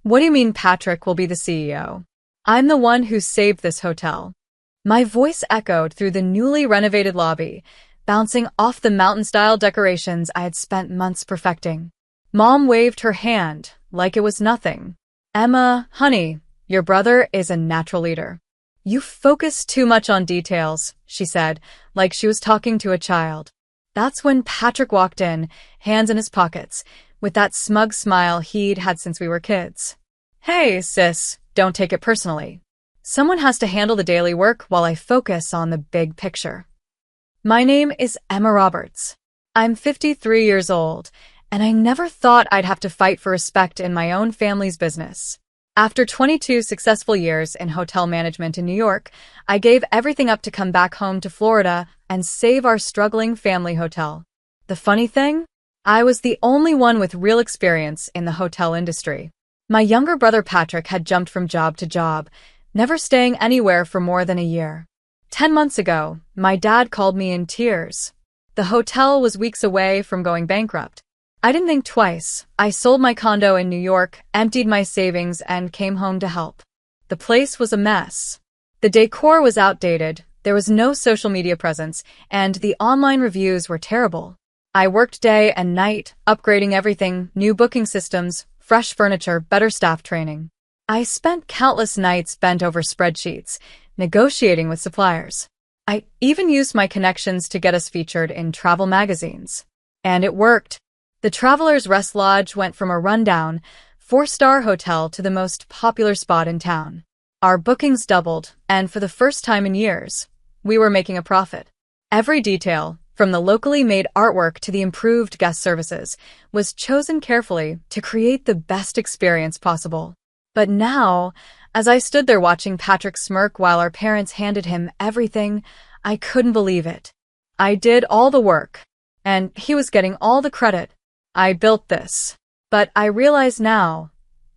What do you mean Patrick will be the CEO? I'm the one who saved this hotel. My voice echoed through the newly renovated lobby, bouncing off the mountain-style decorations I had spent months perfecting. Mom waved her hand like it was nothing. Emma, honey, your brother is a natural leader. You focus too much on details, she said, like she was talking to a child. That's when Patrick walked in, hands in his pockets, with that smug smile he'd had since we were kids. Hey, sis, don't take it personally. Someone has to handle the daily work while I focus on the big picture. My name is Emma Roberts. I'm 53 years old, and I never thought I'd have to fight for respect in my own family's business. After 22 successful years in hotel management in New York, I gave everything up to come back home to Florida and save our struggling family hotel. The funny thing? I was the only one with real experience in the hotel industry. My younger brother Patrick had jumped from job to job, never staying anywhere for more than a year. 10 months ago, my dad called me in tears. The hotel was weeks away from going bankrupt. I didn't think twice. I sold my condo in New York, emptied my savings, and came home to help. The place was a mess. The decor was outdated, there was no social media presence, and the online reviews were terrible. I worked day and night, upgrading everything, new booking systems, fresh furniture, better staff training. I spent countless nights bent over spreadsheets, negotiating with suppliers. I even used my connections to get us featured in travel magazines. And it worked. The Travelers Rest Lodge went from a rundown, 4-star hotel to the most popular spot in town. Our bookings doubled, and for the first time in years, we were making a profit. Every detail, from the locally made artwork to the improved guest services, was chosen carefully to create the best experience possible. But now, as I stood there watching Patrick smirk while our parents handed him everything, I couldn't believe it. I did all the work, and he was getting all the credit. I built this. But I realize now,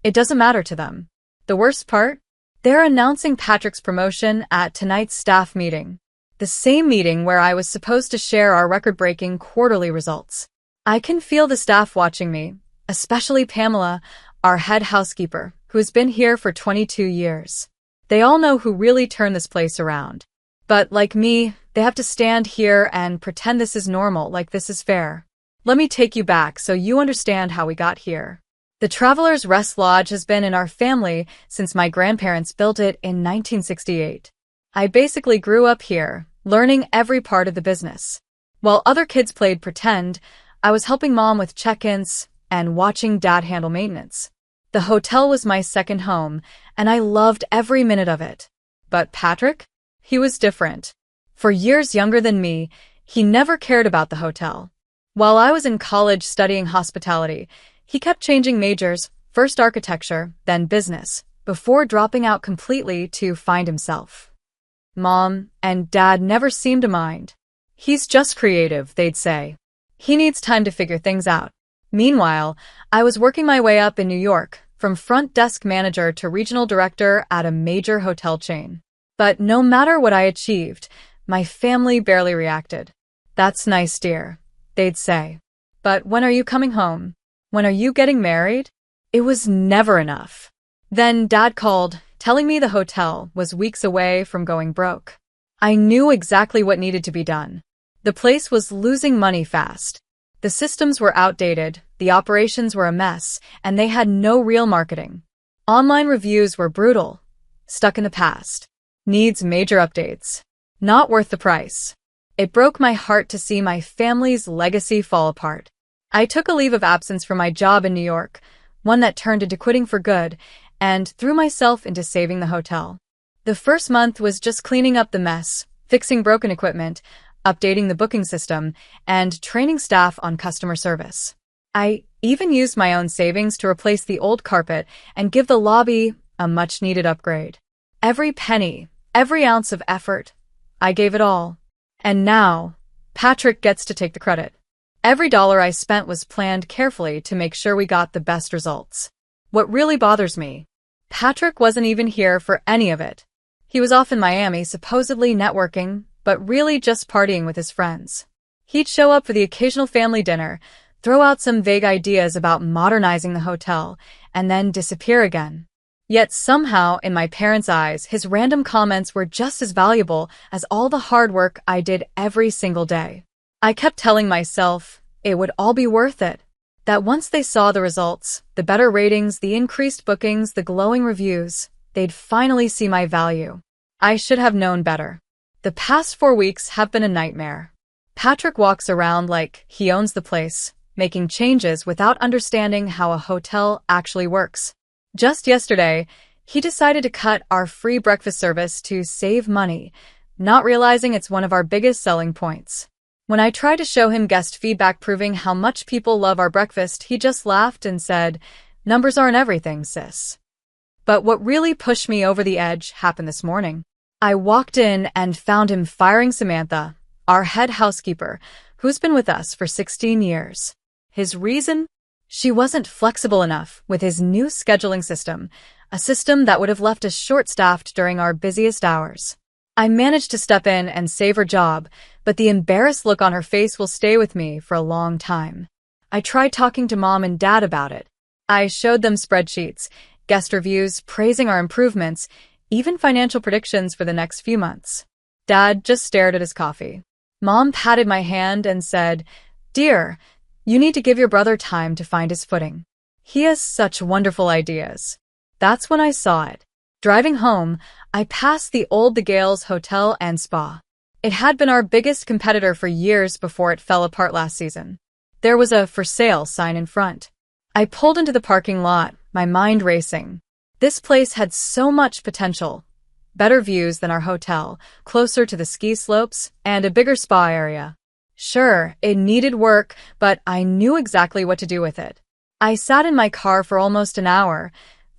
it doesn't matter to them. The worst part? They're announcing Patrick's promotion at tonight's staff meeting. The same meeting where I was supposed to share our record-breaking quarterly results. I can feel the staff watching me, especially Pamela, our head housekeeper, who has been here for 22 years. They all know who really turned this place around. But like me, they have to stand here and pretend this is normal, like this is fair. Let me take you back so you understand how we got here. The Travelers Rest Lodge has been in our family since my grandparents built it in 1968. I basically grew up here, learning every part of the business. While other kids played pretend, I was helping Mom with check-ins and watching Dad handle maintenance. The hotel was my second home, and I loved every minute of it. But Patrick? He was different. For years younger than me, he never cared about the hotel. While I was in college studying hospitality, he kept changing majors, first architecture, then business, before dropping out completely to find himself. Mom and Dad never seemed to mind. He's just creative, they'd say. He needs time to figure things out. Meanwhile, I was working my way up in New York, from front desk manager to regional director at a major hotel chain. But no matter what I achieved, my family barely reacted. That's nice, dear, they'd say. But when are you coming home? When are you getting married? It was never enough. Then Dad called, telling me the hotel was weeks away from going broke. I knew exactly what needed to be done. The place was losing money fast. The systems were outdated, the operations were a mess, and they had no real marketing. Online reviews were brutal. Stuck in the past. Needs major updates. Not worth the price. It broke my heart to see my family's legacy fall apart. I took a leave of absence from my job in New York, one that turned into quitting for good, and threw myself into saving the hotel. The first month was just cleaning up the mess, fixing broken equipment, updating the booking system, and training staff on customer service. I even used my own savings to replace the old carpet and give the lobby a much-needed upgrade. Every penny, every ounce of effort, I gave it all. And now, Patrick gets to take the credit. Every dollar I spent was planned carefully to make sure we got the best results. What really bothers me? Patrick wasn't even here for any of it. He was off in Miami supposedly networking, but really just partying with his friends. He'd show up for the occasional family dinner, throw out some vague ideas about modernizing the hotel, and then disappear again. Yet somehow, in my parents' eyes, his random comments were just as valuable as all the hard work I did every single day. I kept telling myself it would all be worth it, that once they saw the results, the better ratings, the increased bookings, the glowing reviews, they'd finally see my value. I should have known better. The past 4 weeks have been a nightmare. Patrick walks around like he owns the place, making changes without understanding how a hotel actually works. Just yesterday, he decided to cut our free breakfast service to save money, not realizing it's one of our biggest selling points. When I tried to show him guest feedback proving how much people love our breakfast, he just laughed and said, "Numbers aren't everything, sis." But what really pushed me over the edge happened this morning. I walked in and found him firing Samantha, our head housekeeper, who's been with us for 16 years. His reason? She wasn't flexible enough with his new scheduling system, a system that would have left us short-staffed during our busiest hours. I managed to step in and save her job, but the embarrassed look on her face will stay with me for a long time. I tried talking to Mom and Dad about it. I showed them spreadsheets, guest reviews, praising our improvements, even financial predictions for the next few months. Dad just stared at his coffee. Mom patted my hand and said, "Dear, you need to give your brother time to find his footing. He has such wonderful ideas." That's when I saw it. Driving home, I passed the old The Gales Hotel and Spa. It had been our biggest competitor for years before it fell apart last season. There was a "for sale" sign in front. I pulled into the parking lot, my mind racing. This place had so much potential. Better views than our hotel, closer to the ski slopes, and a bigger spa area. Sure, it needed work, but I knew exactly what to do with it. I sat in my car for almost an hour,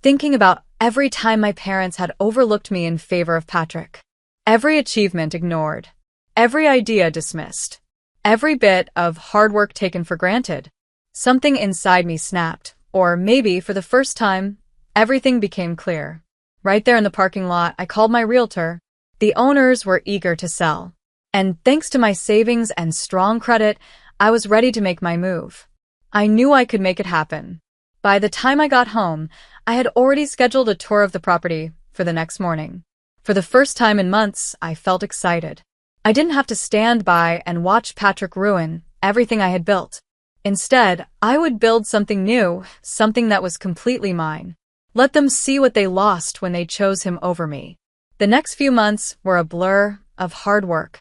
thinking about every time my parents had overlooked me in favor of Patrick. Every achievement ignored. Every idea dismissed. Every bit of hard work taken for granted. Something inside me snapped, or maybe for the first time, everything became clear. Right there in the parking lot, I called my realtor. The owners were eager to sell. And thanks to my savings and strong credit, I was ready to make my move. I knew I could make it happen. By the time I got home, I had already scheduled a tour of the property for the next morning. For the first time in months, I felt excited. I didn't have to stand by and watch Patrick ruin everything I had built. Instead, I would build something new, something that was completely mine. Let them see what they lost when they chose him over me. The next few months were a blur of hard work.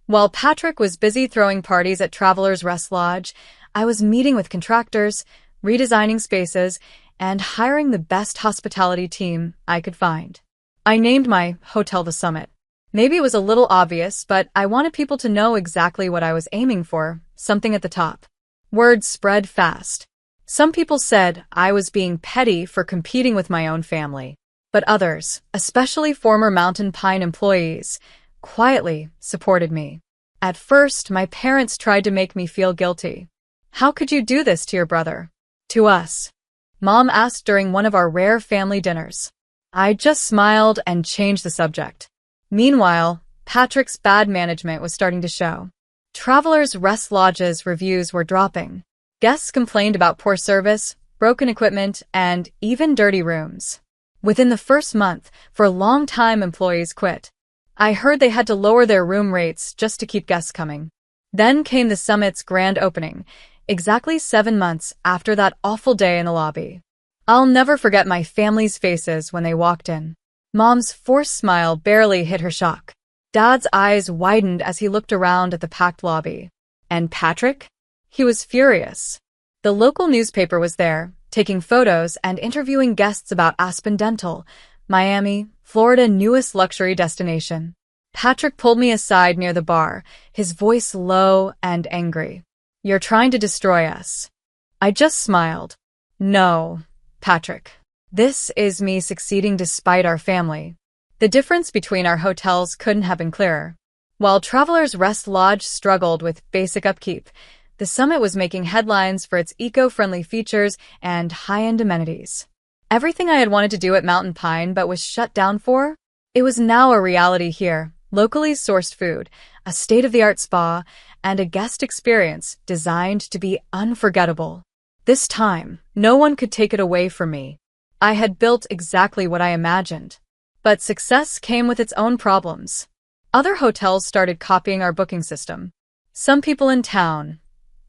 While Patrick was busy throwing parties at Travelers Rest Lodge, I was meeting with contractors, redesigning spaces, and hiring the best hospitality team I could find. I named my hotel The Summit. Maybe it was a little obvious, but I wanted people to know exactly what I was aiming for, something at the top. Word spread fast. Some people said I was being petty for competing with my own family, but others, especially former Mountain Pine employees, quietly supported me. At first, my parents tried to make me feel guilty. "How could you do this to your brother?" "To us?" Mom asked during one of our rare family dinners. I just smiled and changed the subject. Meanwhile, Patrick's bad management was starting to show. Travelers Rest Lodge's reviews were dropping. Guests complained about poor service, broken equipment, and even dirty rooms. Within the first month, for a long time, employees quit. I heard they had to lower their room rates just to keep guests coming. Then came the Summit's grand opening, exactly 7 months after that awful day in the lobby. I'll never forget my family's faces when they walked in. Mom's forced smile barely hid her shock. Dad's eyes widened as he looked around at the packed lobby. And Patrick? He was furious. The local newspaper was there, taking photos and interviewing guests about Aspen Dental, Miami, Florida's newest luxury destination. Patrick pulled me aside near the bar, his voice low and angry. "You're trying to destroy us." I just smiled. "No, Patrick. This is me succeeding despite our family." The difference between our hotels couldn't have been clearer. While Travelers Rest Lodge struggled with basic upkeep, the Summit was making headlines for its eco-friendly features and high-end amenities. Everything I had wanted to do at Mountain Pine but was shut down for, it was now a reality here, locally sourced food, a state-of-the-art spa, and a guest experience designed to be unforgettable. This time, no one could take it away from me. I had built exactly what I imagined. But success came with its own problems. Other hotels started copying our booking system. Some people in town,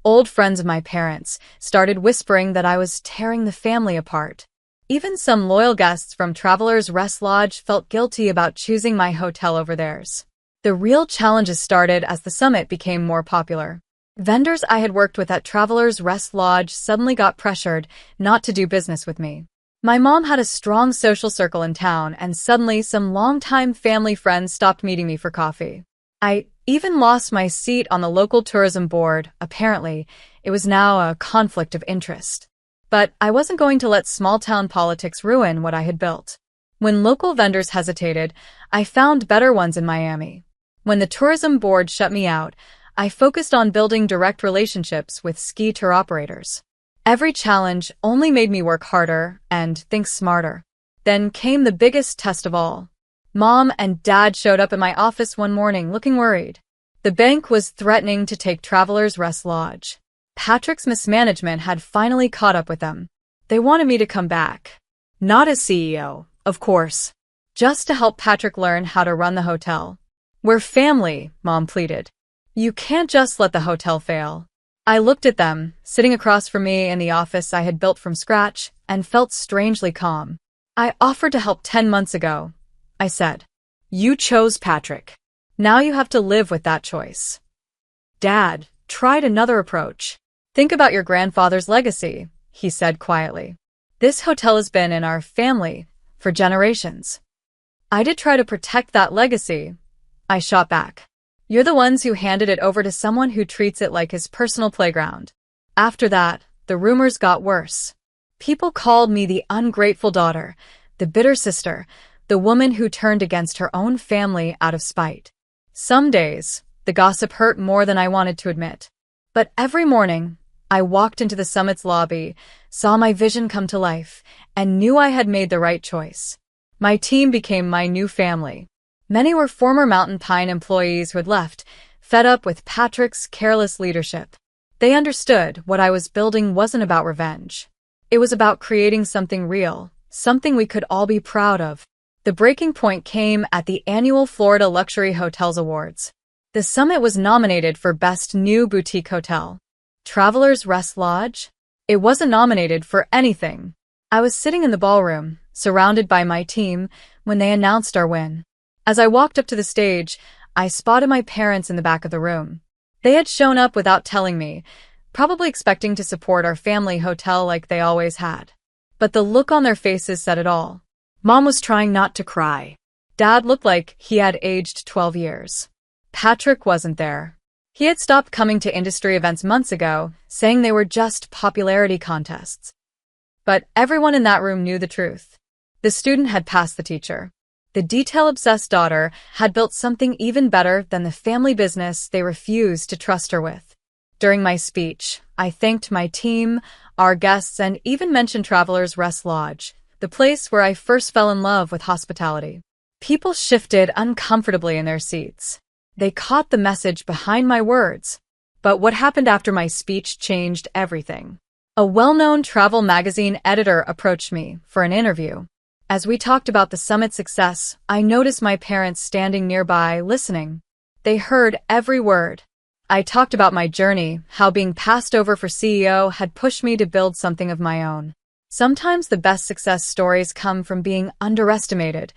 old friends of my parents, started whispering that I was tearing the family apart. Even some loyal guests from Travelers Rest Lodge felt guilty about choosing my hotel over theirs. The real challenges started as the summit became more popular. Vendors I had worked with at Travelers Rest Lodge suddenly got pressured not to do business with me. My mom had a strong social circle in town, and suddenly some longtime family friends stopped meeting me for coffee. I even lost my seat on the local tourism board. Apparently, it was now a conflict of interest. But I wasn't going to let small-town politics ruin what I had built. When local vendors hesitated, I found better ones in Miami. When the tourism board shut me out, I focused on building direct relationships with ski tour operators. Every challenge only made me work harder and think smarter. Then came the biggest test of all. Mom and Dad showed up at my office one morning looking worried. The bank was threatening to take Travelers Rest Lodge. Patrick's mismanagement had finally caught up with them. They wanted me to come back. Not as CEO, of course. Just to help Patrick learn how to run the hotel. We're family, Mom pleaded. You can't just let the hotel fail. I looked at them, sitting across from me in the office I had built from scratch, and felt strangely calm. I offered to help 10 months ago, I said. You chose Patrick. Now you have to live with that choice. Dad tried another approach. Think about your grandfather's legacy, he said quietly. This hotel has been in our family for generations. I did try to protect that legacy, I shot back. You're the ones who handed it over to someone who treats it like his personal playground. After that, the rumors got worse. People called me the ungrateful daughter, the bitter sister, the woman who turned against her own family out of spite. Some days, the gossip hurt more than I wanted to admit. But every morning, I walked into the summit's lobby, saw my vision come to life, and knew I had made the right choice. My team became my new family. Many were former Mountain Pine employees who had left, fed up with Patrick's careless leadership. They understood what I was building wasn't about revenge. It was about creating something real, something we could all be proud of. The breaking point came at the annual Florida Luxury Hotels Awards. The summit was nominated for Best New Boutique Hotel. Travelers Rest Lodge? It wasn't nominated for anything. I was sitting in the ballroom, surrounded by my team, when they announced our win. As I walked up to the stage, I spotted my parents in the back of the room. They had shown up without telling me, probably expecting to support our family hotel like they always had. But the look on their faces said it all. Mom was trying not to cry. Dad looked like he had aged 12 years. Patrick wasn't there. He had stopped coming to industry events months ago, saying they were just popularity contests. But everyone in that room knew the truth. The student had passed the teacher. The detail-obsessed daughter had built something even better than the family business they refused to trust her with. During my speech, I thanked my team, our guests, and even mentioned Travelers Rest Lodge, the place where I first fell in love with hospitality. People shifted uncomfortably in their seats. They caught the message behind my words. But what happened after my speech changed everything. A well-known travel magazine editor approached me for an interview. As we talked about the summit's success, I noticed my parents standing nearby, listening. They heard every word. I talked about my journey, how being passed over for CEO had pushed me to build something of my own. Sometimes the best success stories come from being underestimated,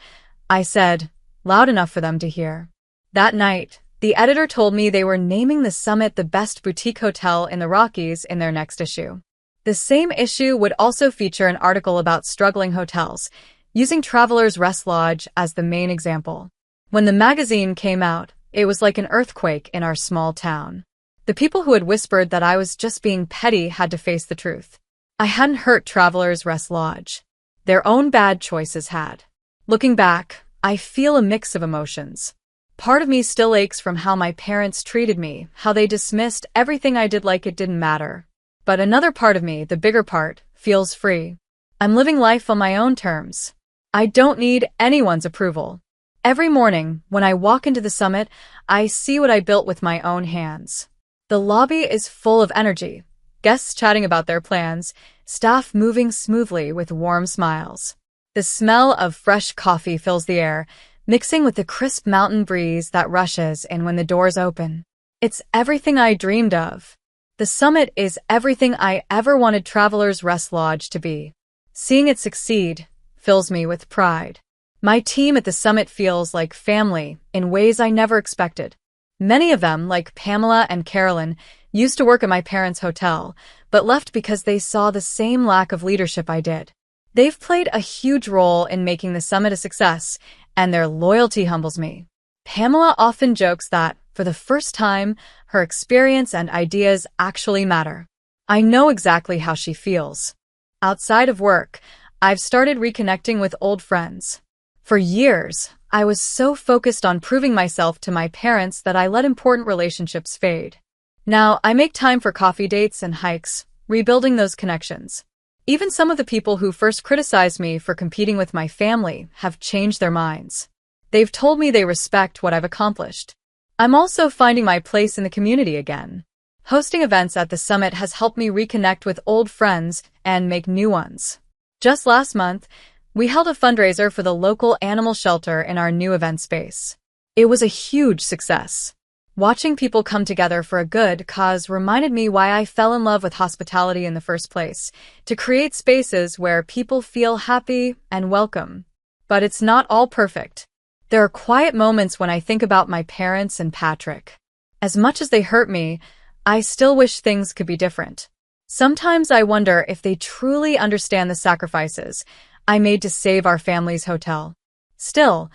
I said, loud enough for them to hear. That night, the editor told me they were naming the summit the best boutique hotel in the Rockies in their next issue. The same issue would also feature an article about struggling hotels, using Travelers Rest Lodge as the main example. When the magazine came out, it was like an earthquake in our small town. The people who had whispered that I was just being petty had to face the truth. I hadn't hurt Travelers Rest Lodge. Their own bad choices had. Looking back, I feel a mix of emotions. Part of me still aches from how my parents treated me, how they dismissed everything I did like it didn't matter. But another part of me, the bigger part, feels free. I'm living life on my own terms. I don't need anyone's approval. Every morning, when I walk into the summit, I see what I built with my own hands. The lobby is full of energy, guests chatting about their plans, staff moving smoothly with warm smiles. The smell of fresh coffee fills the air, mixing with the crisp mountain breeze that rushes in when the doors open. It's everything I dreamed of. The summit is everything I ever wanted Travelers Rest Lodge to be. Seeing it succeed fills me with pride. My team at the summit feels like family in ways I never expected. Many of them, like Pamela and Carolyn, used to work at my parents' hotel, but left because they saw the same lack of leadership I did. They've played a huge role in making the summit a success, and their loyalty humbles me. Pamela often jokes that, for the first time, her experience and ideas actually matter. I know exactly how she feels. Outside of work, I've started reconnecting with old friends. For years, I was so focused on proving myself to my parents that I let important relationships fade. Now, I make time for coffee dates and hikes, rebuilding those connections. Even some of the people who first criticized me for competing with my family have changed their minds. They've told me they respect what I've accomplished. I'm also finding my place in the community again. Hosting events at the summit has helped me reconnect with old friends and make new ones. Just last month, we held a fundraiser for the local animal shelter in our new event space. It was a huge success. Watching people come together for a good cause reminded me why I fell in love with hospitality in the first place, to create spaces where people feel happy and welcome. But it's not all perfect. There are quiet moments when I think about my parents and Patrick. As much as they hurt me, I still wish things could be different. Sometimes I wonder if they truly understand the sacrifices I made to save our family's hotel. Still,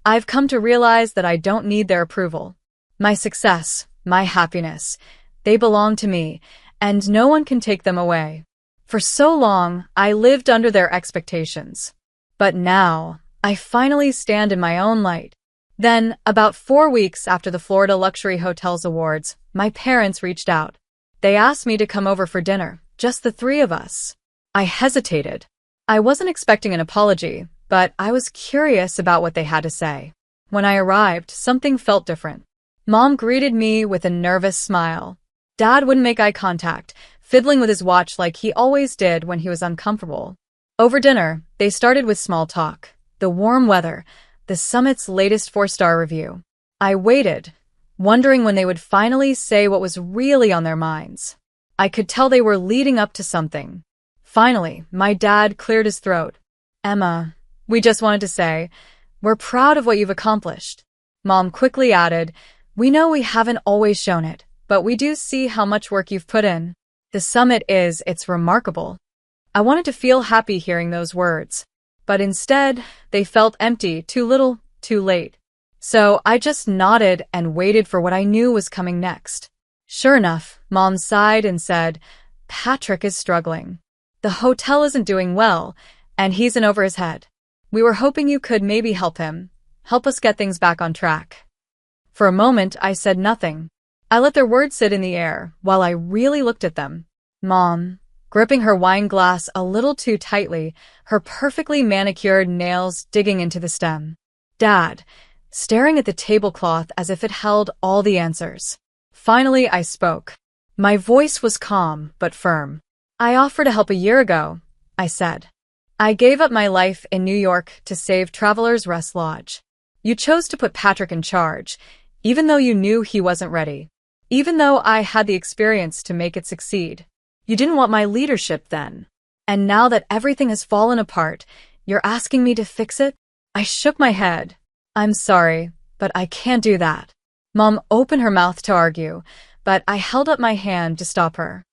I've come to realize that I don't need their approval. My success, my happiness, they belong to me, and no one can take them away. For so long, I lived under their expectations. But now, I finally stand in my own light. Then, about 4 weeks after the Florida Luxury Hotels Awards, my parents reached out. They asked me to come over for dinner, just the three of us. I hesitated. I wasn't expecting an apology, but I was curious about what they had to say. When I arrived, something felt different. Mom greeted me with a nervous smile. Dad wouldn't make eye contact, fiddling with his watch like he always did when he was uncomfortable. Over dinner, they started with small talk. The warm weather, the summit's latest 4-star review. I waited, wondering when they would finally say what was really on their minds. I could tell they were leading up to something. Finally, my dad cleared his throat. "Emma, we just wanted to say, we're proud of what you've accomplished." Mom quickly added, "We know we haven't always shown it, but we do see how much work you've put in. The summit it's remarkable." I wanted to feel happy hearing those words. But instead, they felt empty, too little, too late. So I just nodded and waited for what I knew was coming next. Sure enough, Mom sighed and said, "Patrick is struggling. The hotel isn't doing well, and he's in over his head. We were hoping you could maybe help us get things back on track." For a moment, I said nothing. I let their words sit in the air while I really looked at them. Mom, gripping her wine glass a little too tightly, her perfectly manicured nails digging into the stem. Dad, staring at the tablecloth as if it held all the answers. Finally, I spoke. My voice was calm but firm. "I offered to help a year ago," I said. "I gave up my life in New York to save Travelers Rest Lodge. You chose to put Patrick in charge, even though you knew he wasn't ready. Even though I had the experience to make it succeed. You didn't want my leadership then. And now that everything has fallen apart, you're asking me to fix it?" I shook my head. "I'm sorry, but I can't do that." Mom opened her mouth to argue, but I held up my hand to stop her.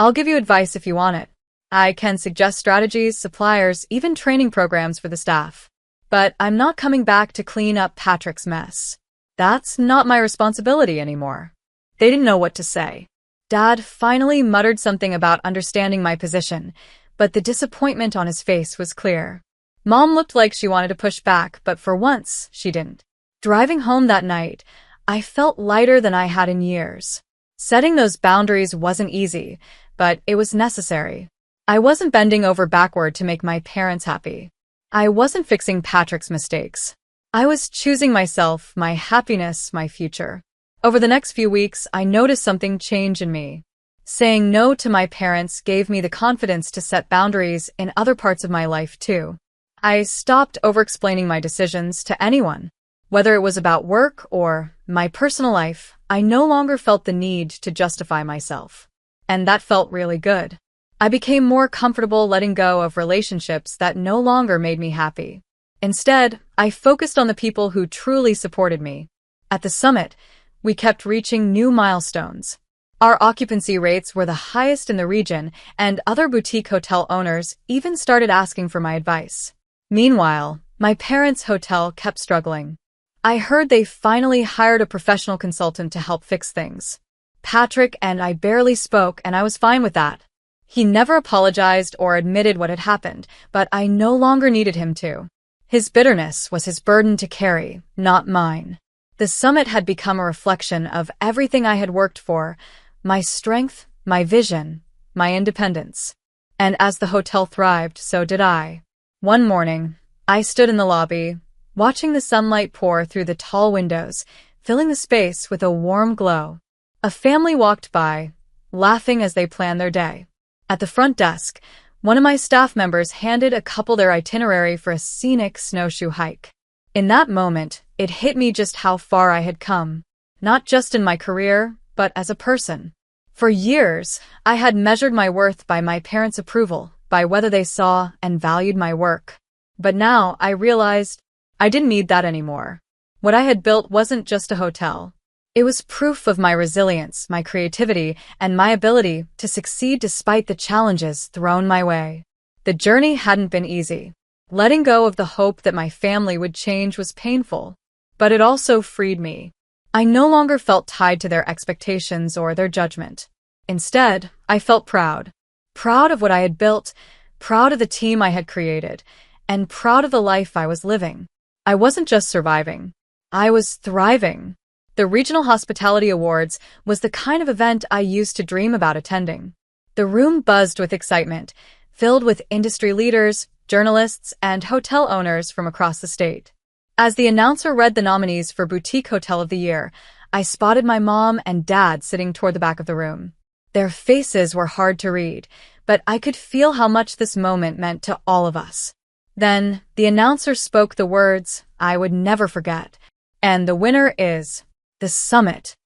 "I'll give you advice if you want it. I can suggest strategies, suppliers, even training programs for the staff. But I'm not coming back to clean up Patrick's mess. That's not my responsibility anymore." They didn't know what to say. Dad finally muttered something about understanding my position, but the disappointment on his face was clear. Mom looked like she wanted to push back, but for once, she didn't. Driving home that night, I felt lighter than I had in years. Setting those boundaries wasn't easy, but it was necessary. I wasn't bending over backward to make my parents happy. I wasn't fixing Patrick's mistakes. I was choosing myself, my happiness, my future. Over the next few weeks, I noticed something change in me. Saying no to my parents gave me the confidence to set boundaries in other parts of my life too. I stopped over-explaining my decisions to anyone. Whether it was about work or my personal life, I no longer felt the need to justify myself. And that felt really good. I became more comfortable letting go of relationships that no longer made me happy. Instead, I focused on the people who truly supported me. At the summit, we kept reaching new milestones. Our occupancy rates were the highest in the region, and other boutique hotel owners even started asking for my advice. Meanwhile, my parents' hotel kept struggling. I heard they finally hired a professional consultant to help fix things. Patrick and I barely spoke, and I was fine with that. He never apologized or admitted what had happened, but I no longer needed him to. His bitterness was his burden to carry, not mine. The summit had become a reflection of everything I had worked for, my strength, my vision, my independence. And as the hotel thrived, so did I. One morning, I stood in the lobby, watching the sunlight pour through the tall windows, filling the space with a warm glow. A family walked by, laughing as they planned their day. At the front desk, one of my staff members handed a couple their itinerary for a scenic snowshoe hike. In that moment, it hit me just how far I had come. Not just in my career, but as a person. For years, I had measured my worth by my parents' approval, by whether they saw and valued my work. But now I realized I didn't need that anymore. What I had built wasn't just a hotel. It was proof of my resilience, my creativity, and my ability to succeed despite the challenges thrown my way. The journey hadn't been easy. Letting go of the hope that my family would change was painful, but it also freed me. I no longer felt tied to their expectations or their judgment. Instead, I felt proud. Proud of what I had built, proud of the team I had created, and proud of the life I was living. I wasn't just surviving. I was thriving. The Regional Hospitality Awards was the kind of event I used to dream about attending. The room buzzed with excitement, filled with industry leaders, journalists, and hotel owners from across the state. As the announcer read the nominees for Boutique Hotel of the Year, I spotted my mom and dad sitting toward the back of the room. Their faces were hard to read, but I could feel how much this moment meant to all of us. Then, the announcer spoke the words I would never forget, and the winner is the summit.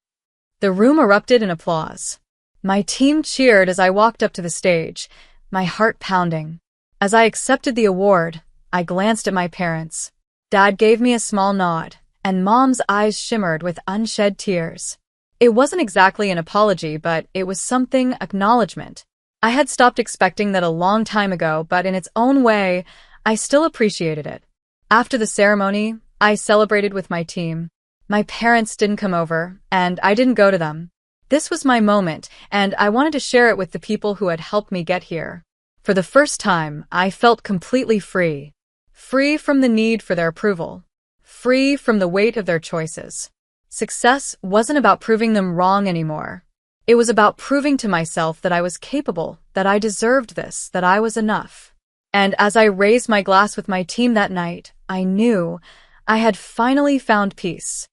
The room erupted in applause. My team cheered as I walked up to the stage, my heart pounding. As I accepted the award, I glanced at my parents. Dad gave me a small nod, and Mom's eyes shimmered with unshed tears. It wasn't exactly an apology, but it was something acknowledgement. I had stopped expecting that a long time ago, but in its own way, I still appreciated it. After the ceremony, I celebrated with my team. My parents didn't come over, and I didn't go to them. This was my moment, and I wanted to share it with the people who had helped me get here. For the first time, I felt completely free. Free from the need for their approval. Free from the weight of their choices. Success wasn't about proving them wrong anymore. It was about proving to myself that I was capable, that I deserved this, that I was enough. And as I raised my glass with my team that night, I knew I had finally found peace.